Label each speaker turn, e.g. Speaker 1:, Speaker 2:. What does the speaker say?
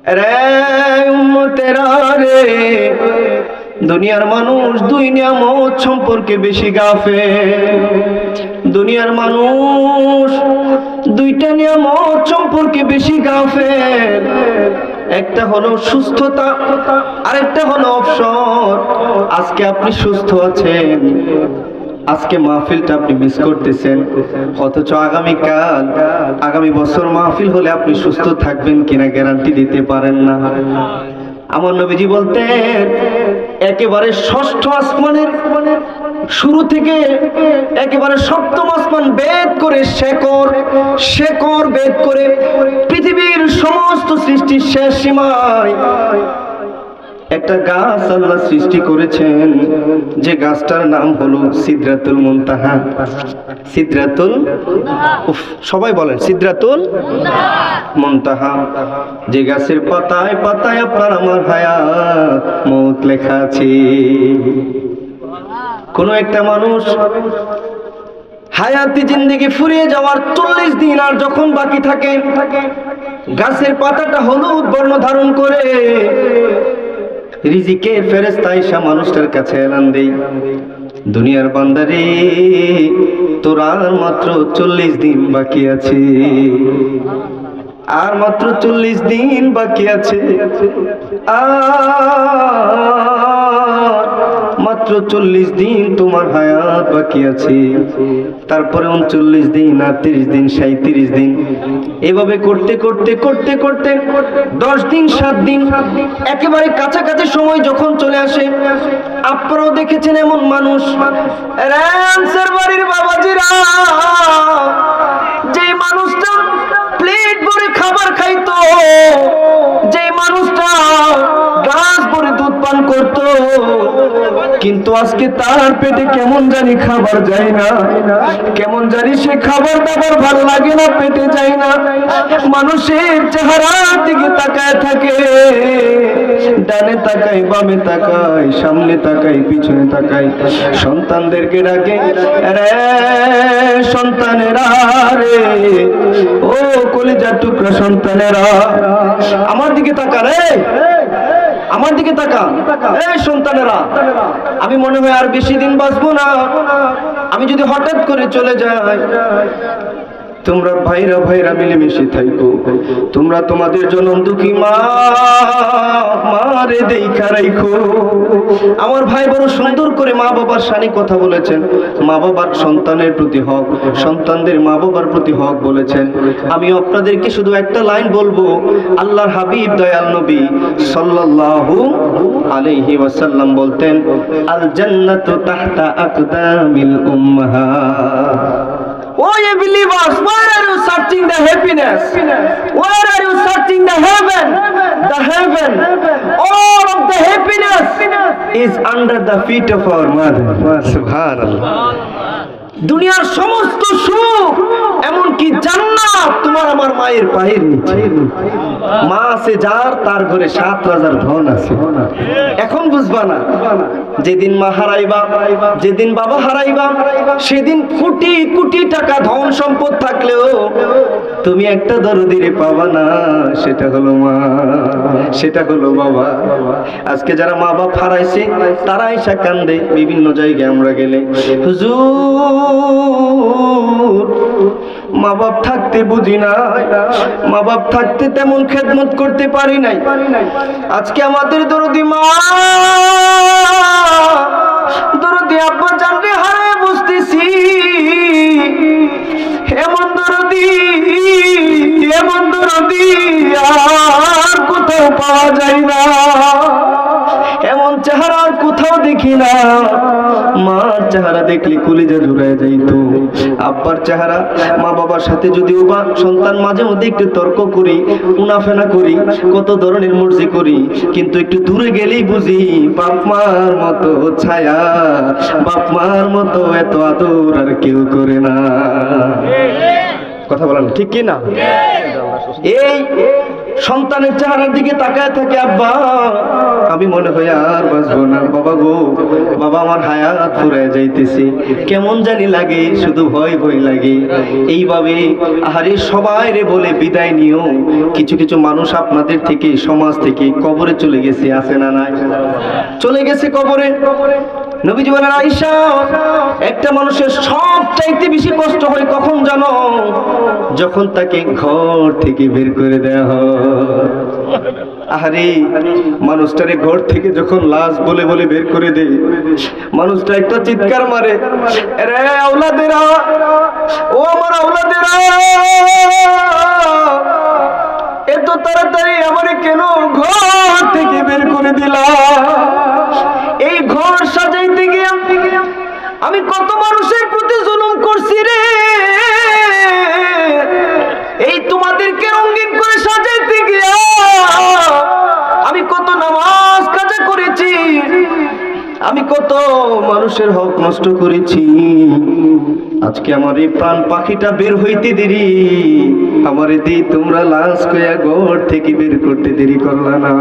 Speaker 1: রে উম্মতেরা রে, দুনিয়ার মানুষ দুই নিয়ামত সম্পর্কে বেশি গাফেল। দুনিয়ার মানুষ দুইটা নিয়ামত সম্পর্কে বেশি গাফেল। একটা হলো সুস্থতা, আরেকটা হলো অবসর। আজকে আপনি সুস্থ আছেন, আজকে মাহফিলটা আপনি মিস করতেছেন, অথচ আগামীকাল আগামী বছর মাহফিল হলে আপনি সুস্থ থাকবেন কিনা গ্যারান্টি দিতে পারেন না। আমার নবীজি বলতেন, একেবারে ষষ্ঠ আসমানের শুরু থেকে একেবারে সপ্তম আসমান বেদ করে শেকড় বেদ করে পৃথিবীর সমস্ত সৃষ্টির শেষ সীমায় একটা গাছ আল্লাহ সৃষ্টি করেছেন, যে গাছটার নাম হলো সিদরাতুল মুনতাহা। সিদরাতুল, সবাই বলেন সিদরাতুল মুনতাহা। যে গাছের পাতায় পাতায় আপনার আমার হায়াত মওত লেখা আছে। কোন একটা মানুষ হায়াতি জিন্দেগি ফুরিয়ে যাওয়ার 40 দিন আর যখন বাকি থাকে, গাছের পাতাটা হলুদ বর্ণ ধারণ করে রিজিকের ফেরেশতা এসে মানুষটার কাছে এলান দেই, দুনিয়ার বান্দারে তোর আর মাত্র 40 দিন বাকি আছে, আর মাত্র 40 দিন বাকি আছে, মাত্র 40 দিন তোমার হায়াত বাকি আছে। তারপরে 39 দিন, 38 দিন, 37 দিন, এভাবে করতে করতে করতে করতে 10 দিন 7 দিন একেবারে কাছাকাছি সময় যখন চলে আসে, আপনারাও দেখেছেন এমন মানুষ, র্যান্সের বাড়ির বাবাজিরা, যে মানুষটা প্লেট ভরে খাবার খাইতো, যে মানুষটা গ্লাস ভরে দুধ পান করতো, কিন্তু আজকে তার পেটে কেমন জানি খাবার যায় না, কেমন জানি সে খাবার দাবার ভালো লাগে না, পেটে যায় না। মানুষের চেহারার দিকে তাকায় থাকে, ডানে তাকায়, বামে তাকায়, সামনে তাকায়, পিছনে তাকায়, সন্তানদেরকে ডাকে, রে সন্তানেরা রে, ও কলিজার টুকরা সন্তানেরা, আমার দিকে তাকা রে, আমার দিকে তাকা, এই সন্তানেরা, আমি মনে হয় আর বেশি দিন বাঁচবো না, আমি যদি হঠাৎ করে চলে যাই, তোমরা ভাইরা ভাইরা মিলেমিশে থাকো, তোমরা তোমাদের জন্য দুঃখী মা মারে দেখা রাখো। আমার ভাই বড় সুন্দর করে মা বাবার শানে কথা বলেছেন, মা বাবার সন্তানের প্রতি হক, সন্তানদের মা বাবার প্রতি হক বলেছেন। আমি আপনাদেরকে শুধু একটা লাইন বলবো, আল্লাহর হাবিব দয়াল নবী সাল্লাল্লাহু আলাইহি ওয়াসাল্লাম বলতেন, আল জান্নাতু তাহতা আকদামিল উম্মাহাত। Oh, you believers, where are you searching the happiness? Where are you searching the heaven? The heaven, all of the happiness is under the feet of our mother. Subhanallah. দুনিয়ার সমস্ত সুখ, এমনকি জান্নাত তোমার আমার মায়ের পায়ের নিচে। মা আছে যার, তার ঘরে 7 রাজার ধন আছে। এখন বুঝবা না, যেদিন মা হারাইবা, যেদিন বাবা হারাইবা, সেদিন কোটি কোটি টাকা ধন সম্পদ থাকলেও তুমি একটা দরদিরে পাবা না, সেটা হলো মা, সেটা হলো বাবা। আজকে যারা মা বাপ হারাইছে তারা এসে কান্দে বিভিন্ন জায়গায় আমরা গেলে, হুজুর মা বাপ থাকতে বুঝি নাই, মা বাপ থাকতে তেমন খেদমত করতে পারি নাই। আজকে আমাদের দরদি মা, দরদি আব্বা জানতে হারায় বুঝতেছি, এমন দরদি আর কোথাও পাওয়া যায় না, এমন চেহারা আর কোথাও দেখি না। মার চেহারা দেখলে কলিজা জুড়ায় যাইতো, আব্বার চেহারা, মা বাবার সাথে যদিও বা সন্তান মাঝে মধ্যে একটু তর্ক করি, উনাফেনা করি, কত ধরনের মর্জি করি, কিন্তু একটু দূরে গেলেই বুঝি বাপ মার মতো ছায়া, বাপ মার মতো এত আদর আর কেউ করে না। কথা বলেন ঠিক কি না? এই সন্তানের চেহারার দিকে তাকায় থাকে, আব্বা আমি মনে হয় আর বাঁচবো না, বাবা গো বাবা আমার হায়াত ফুরায় যাইতেছে, কেমন জানি লাগে, শুধু ভয় ভয় লাগে। এইভাবে আহারে সবাই রে বলে বিদায় নিও। কিছু কিছু মানুষ আপনাদের থেকে, সমাজ থেকে কবরে চলে গেছে, আছে না নাই? চলে গেছে কবরে। নবীজি বলেন, আয়েশা একটা মানুষের সবচাইতে বেশি কষ্ট হয় কখন জানো? যখন তাকে ঘর থেকে বের করে দেওয়া হয়। আহারে মানুষটারে ঘর থেকে যখন লাশ বলে বলে বের করে দেয়, মানুষটা একটা চিৎকার মারে, আরে আওলাদেরা, ও আমার আওলাদেরা, এত তাড়াতাড়ি আমারে কেন ঘর থেকে বের করে দিলা? এই ঘর সাজাইতে গিয়ে আমি কত মানুষের প্রতি জুলুম করছি রে, এই তোমাদেরকে রঙিন করে সাজাইতে গিয়া আমি কত নামাজ কাজা করেছি, আমি কত মানুষের হক নষ্ট করেছি। আজকে আমার এই প্রাণ পাখিটা বের হইতে দেরি, আমারে দি তোমরা লাশ কইয়া ঘর থেকে বের করতে দেরি করলা না।